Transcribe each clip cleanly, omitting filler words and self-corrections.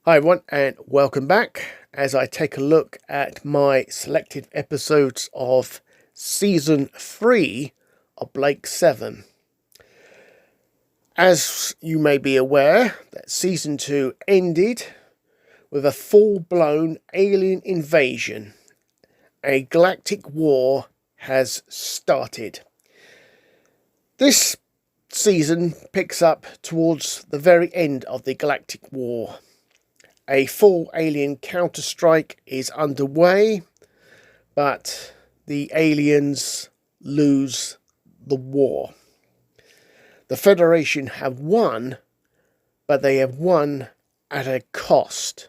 Hi everyone and welcome back as I take a look at my selected episodes of Season 3 of Blake 7. As you may be aware, that Season 2 ended with a full-blown alien invasion. A galactic war has started. This season picks up towards the very end of the galactic war. A full alien counterstrike is underway, but the aliens lose the war. The Federation have won, but they have won at a cost.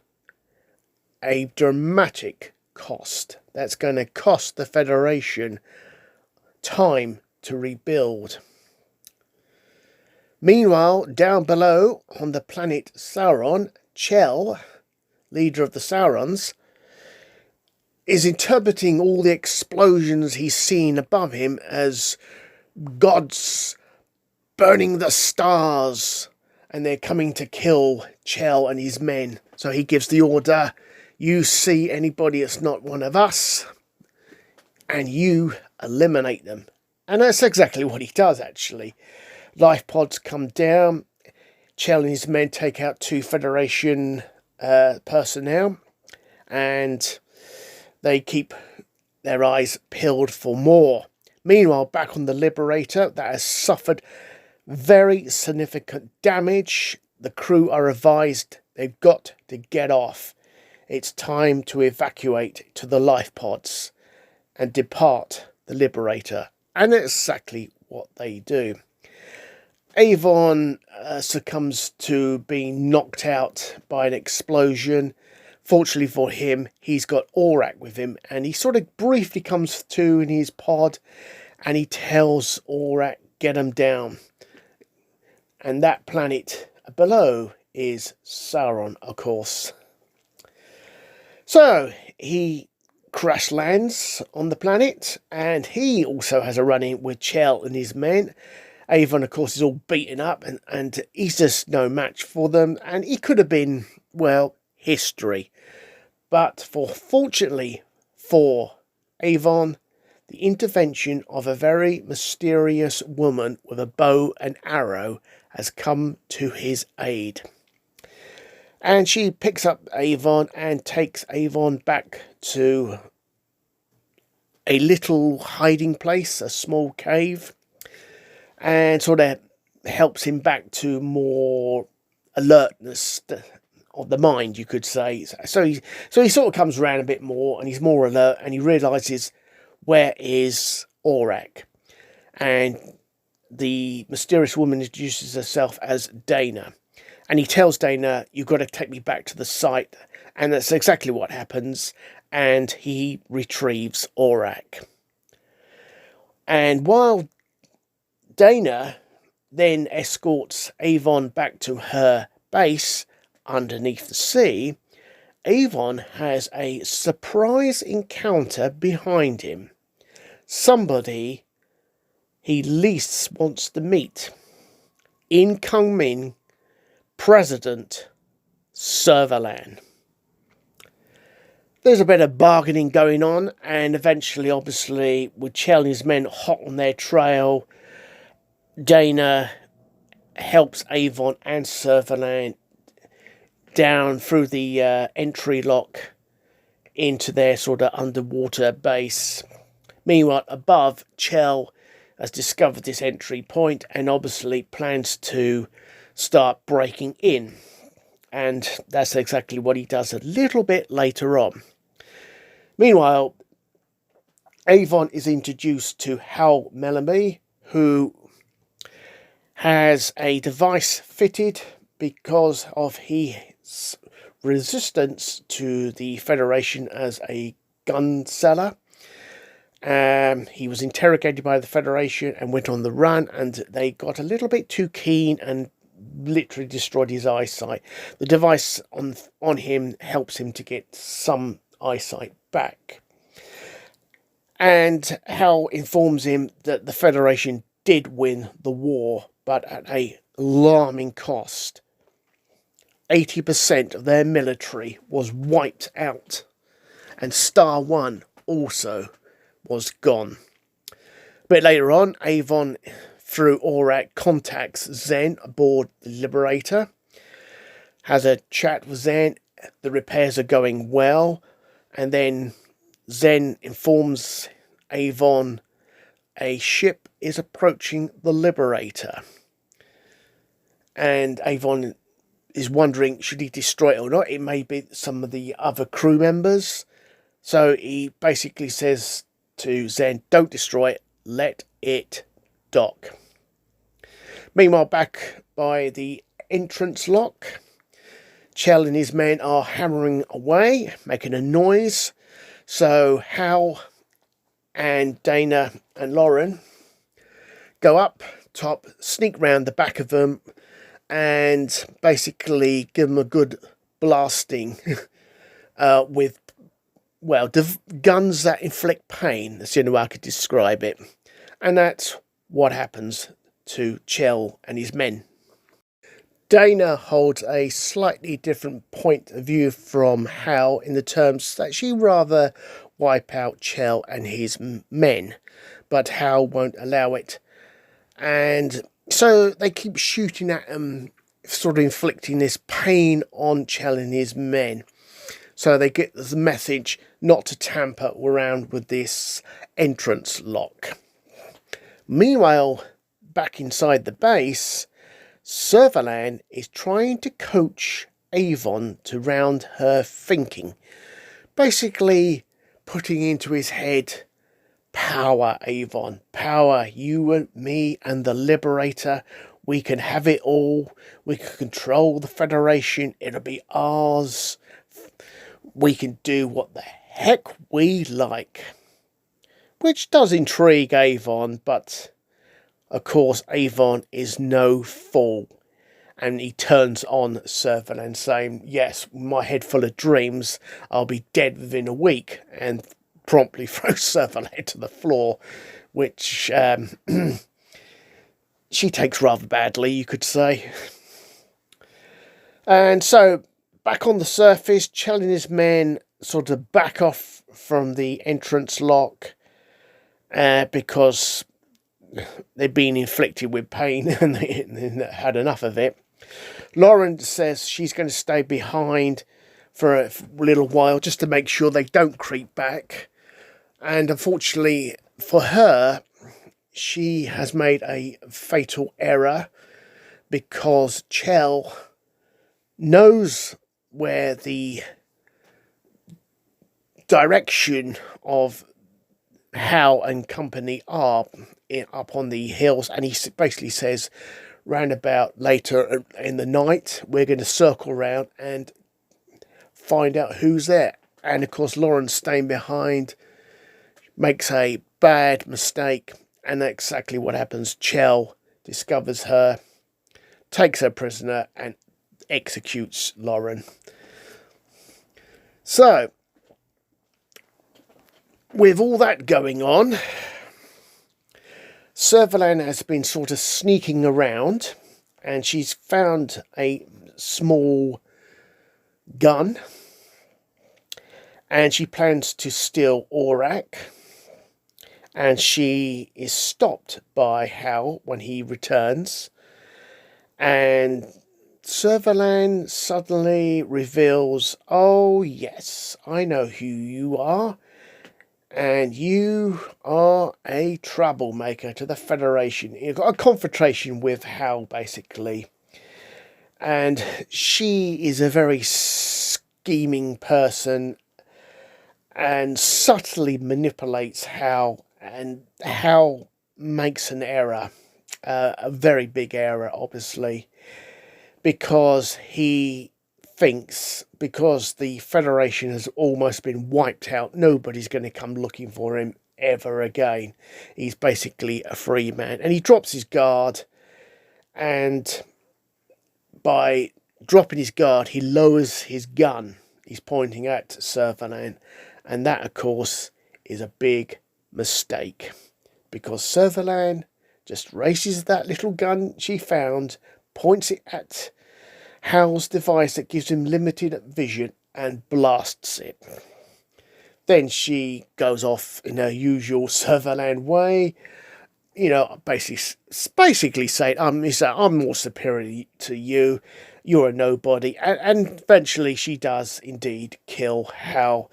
A dramatic cost. That's going to cost the Federation time to rebuild. Meanwhile, down below on the planet Sauron, Chell, leader of the Saurons, is interpreting all the explosions he's seen above him as gods burning the stars, and they're coming to kill Chell and his men. So he gives the order, you see anybody that's not one of us, and you eliminate them. And that's exactly what he does, actually. Life pods come down. Chell and his men take out 2 Federation personnel, and they keep their eyes peeled for more. Meanwhile, back on the Liberator, that has suffered very significant damage. The crew are advised they've got to get off. It's time to evacuate to the life pods and depart the Liberator. And that's exactly what they do. Avon succumbs to being knocked out by an explosion. Fortunately for him, he's got Aurak with him, and he sort of briefly comes to in his pod, and he tells Aurak, get him down. And that planet below is Sauron, of course. So, he crash lands on the planet, and he also has a run-in with Chell and his men. Avon, of course, is all beaten up, and he's just no match for them. And he could have been, well, history. But fortunately for Avon, the intervention of a very mysterious woman with a bow and arrow has come to his aid. And she picks up Avon and takes Avon back to a little hiding place, a small cave, and sort of helps him back to more alertness of the mind, you could say. So he sort of comes around a bit more, and he's more alert, and he realises where is Aurak. And the mysterious woman introduces herself as Dana. And he tells Dana, you've got to take me back to the site. And that's exactly what happens. And he retrieves Aurak. And while Dana then escorts Avon back to her base underneath the sea, Avon has a surprise encounter behind him. Somebody he least wants to meet. In Kungmin, President Servalan. There's a bit of bargaining going on, and eventually, obviously, with Chell and his men hot on their trail, Dana helps Avon and Servalan down through the entry lock into their sort of underwater base. Meanwhile, above, Chell has discovered this entry point and obviously plans to start breaking in. And that's exactly what he does a little bit later on. Meanwhile, Avon is introduced to Hal Mellamy, who has a device fitted because of his resistance to the Federation as a gun seller. He was interrogated by the Federation and went on the run, and they got a little bit too keen and literally destroyed his eyesight. The device on him helps him to get some eyesight back. And Hal informs him that the Federation did win the war, but at an alarming cost. 80% of their military was wiped out, and Star One also was gone. A bit later on, Avon, through Aurak, contacts Zen aboard the Liberator, has a chat with Zen. The repairs are going well, and then Zen informs Avon a ship is approaching the Liberator, and Avon is wondering should he destroy it or not. It may be some of the other crew members, so he basically says to Zen, don't destroy it, let it dock. Meanwhile, back by the entrance lock, Chell and his men are hammering away, making a noise. So Hal and Dana and Lauren go up top, sneak round the back of them, and basically give them a good blasting with, well, guns that inflict pain. That's the only way I could describe it. And that's what happens to Chell and his men. Dana holds a slightly different point of view from Hal in the terms that she'd rather wipe out Chell and his men, but Hal won't allow it. And so they keep shooting at him, sort of inflicting this pain on Chell and his men. So they get the message not to tamper around with this entrance lock. Meanwhile, back inside the base, Servalan is trying to coach Avon to round her thinking. Basically putting into his head, power, Avon, power, you and me and the Liberator. We can have it all. We can control the Federation. It'll be ours. We can do what the heck we like. Which does intrigue Avon, but of course, Avon is no fool, and he turns on Servalan, saying, yes, my head full of dreams, I'll be dead within a week, and promptly throws Servalan to the floor, which she takes rather badly, you could say. And so, back on the surface, Chell and his men sort of back off from the entrance lock, because they've been inflicted with pain and they had enough of it. Lauren says she's going to stay behind for a little while just to make sure they don't creep back. And unfortunately for her, she has made a fatal error because Chell knows where the direction of Hal and company are up on the hills, and he basically says round about later in the night we're going to circle around and find out who's there. And of course Lauren's staying behind, makes a bad mistake, and that's exactly what happens. Chell discovers her, takes her prisoner, and executes Lauren. So with all that going on, Servalan has been sort of sneaking around, and she's found a small gun, and she plans to steal Aurak, and she is stopped by Hal when he returns, and Servalan suddenly reveals, oh yes, I know who you are. And you are a troublemaker to the Federation. You've got a confrontation with Hal, basically. And she is a very scheming person and subtly manipulates Hal. And Hal makes an error, a very big error, obviously, because he thinks because the Federation has almost been wiped out, nobody's going to come looking for him ever again. He's basically a free man, and he drops his guard, and by dropping his guard he lowers his gun. He's pointing at Servalan, and that of course is a big mistake, because Servalan just raises that little gun she found, points it at Hal's device that gives him limited vision and blasts it. Then she goes off in her usual Servalan way, basically saying, I'm more superior to you, you're a nobody. And eventually she does indeed kill Hal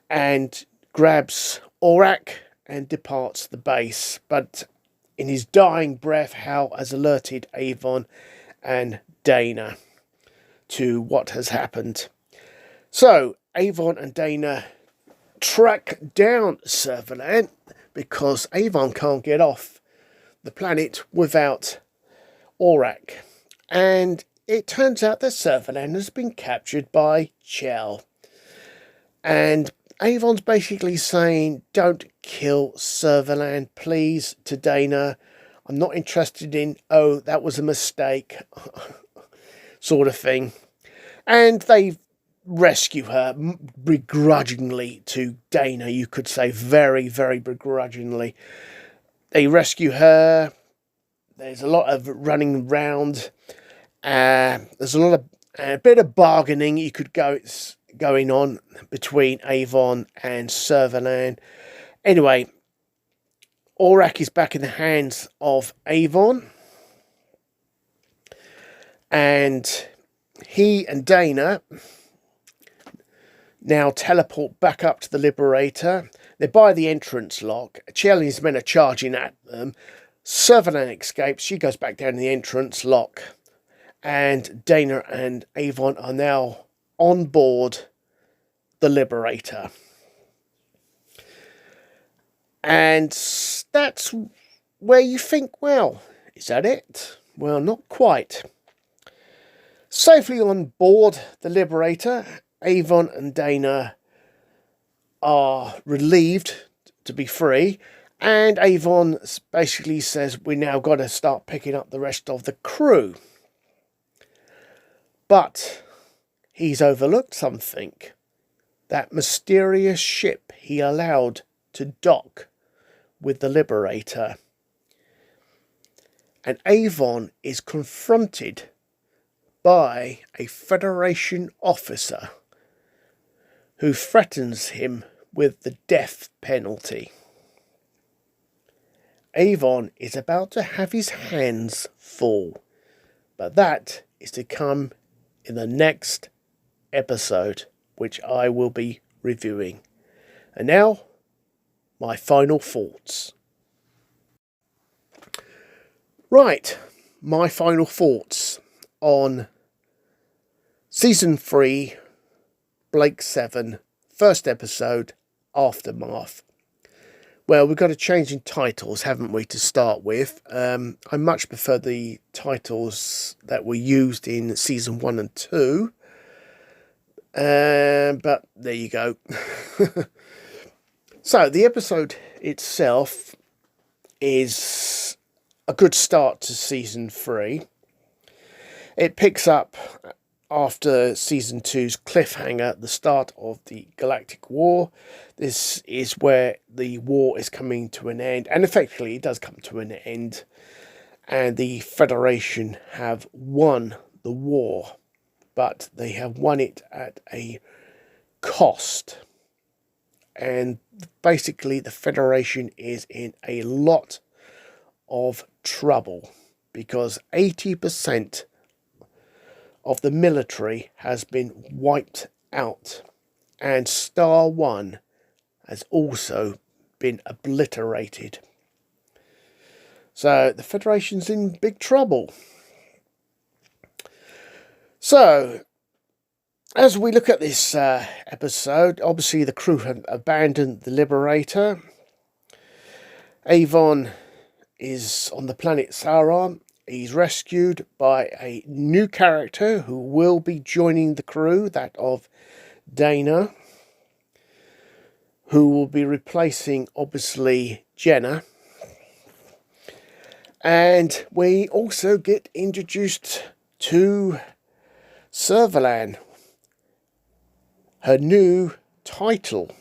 and grabs Aurak and departs the base. But in his dying breath, Hal has alerted Avon and Dana to what has happened. So Avon and Dana track down Servalan because Avon can't get off the planet without Aurak. And it turns out that Servalan has been captured by Chell. And Avon's basically saying, don't kill Servalan, please, to Dana. I'm not interested in, oh, that was a mistake, sort of thing. And they rescue her begrudgingly to Dana, you could say, very, very begrudgingly. They rescue her. There's a lot of running around. There's a bit of bargaining you could going on between Avon and Servalan. Anyway, Aurak is back in the hands of Avon. And he and Dana now teleport back up to the Liberator. They're by the entrance lock. Chell and his men are charging at them. Servalan escapes. She goes back down the entrance lock. And Dana and Avon are now on board the Liberator. And that's where you think, well, is that it? Well, not quite. Safely on board the Liberator, Avon and Dana are relieved to be free. And Avon basically says, we now got to start picking up the rest of the crew. But he's overlooked something. That mysterious ship he allowed to dock with the Liberator. And Avon is confronted by a Federation officer who threatens him with the death penalty. Avon is about to have his hands full, but that is to come in the next episode, which I will be reviewing. And now, my final thoughts. Right, my final thoughts on Season 3, Blake 7, first episode, Aftermath. Well, we've got a change in titles, haven't we, to start with. I much prefer the titles that were used in Season 1 and 2. But there you go. So, the episode itself is a good start to Season 3. It picks up after Season 2's cliffhanger, the start of the Galactic War. This is where the war is coming to an end, and effectively it does come to an end, and the Federation have won the war, but they have won it at a cost. And basically the Federation is in a lot of trouble because 80% of the military has been wiped out, and Star 1 has also been obliterated. So the Federation's in big trouble. So, as we look at this episode, obviously the crew have abandoned the Liberator. Avon is on the planet Sauron. He's rescued by a new character who will be joining the crew, that of Dana, who will be replacing, obviously, Jenna. And we also get introduced to Servalan, her new title,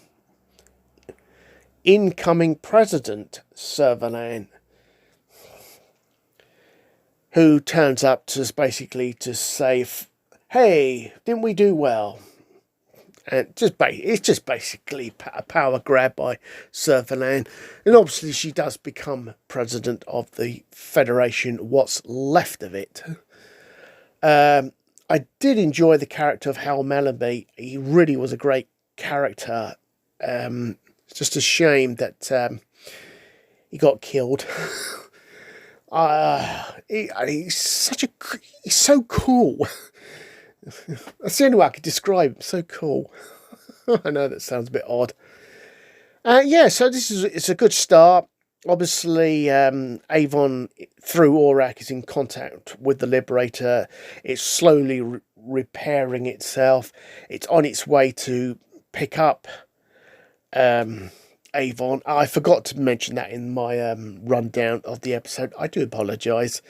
Incoming President Servalan, who turns up to basically to say, hey, didn't we do well? And it's just basically a power grab by Servalan. And obviously she does become president of the Federation, what's left of it. I did enjoy the character of Hal Mellanby. He really was a great character. It's just a shame that he got killed. He's so cool. That's the only way I could describe him. So cool. I know that sounds a bit odd. Yeah, so it's a good start. Obviously, Avon, through Aurak, is in contact with the Liberator. It's slowly repairing itself. It's on its way to pick up Avon. I forgot to mention that in my rundown of the episode. I do apologise.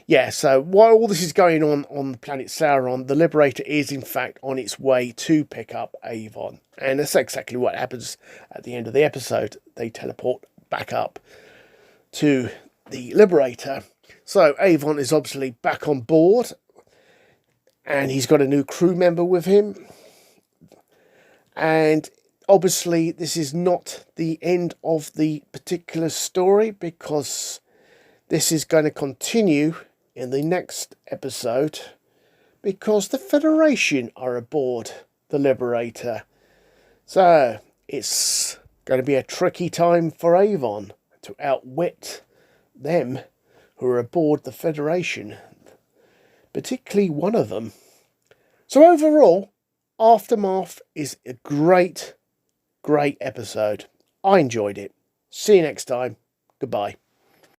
Yeah, so while all this is going on the planet Sauron, the Liberator is in fact on its way to pick up Avon. And that's exactly what happens at the end of the episode. They teleport back up to the Liberator. So Avon is obviously back on board. And he's got a new crew member with him. And obviously, this is not the end of the particular story, because this is going to continue in the next episode, because the Federation are aboard the Liberator. So it's going to be a tricky time for Avon to outwit them who are aboard the Federation, particularly one of them. So overall, Aftermath is a great episode. I enjoyed it. See you next time. Goodbye.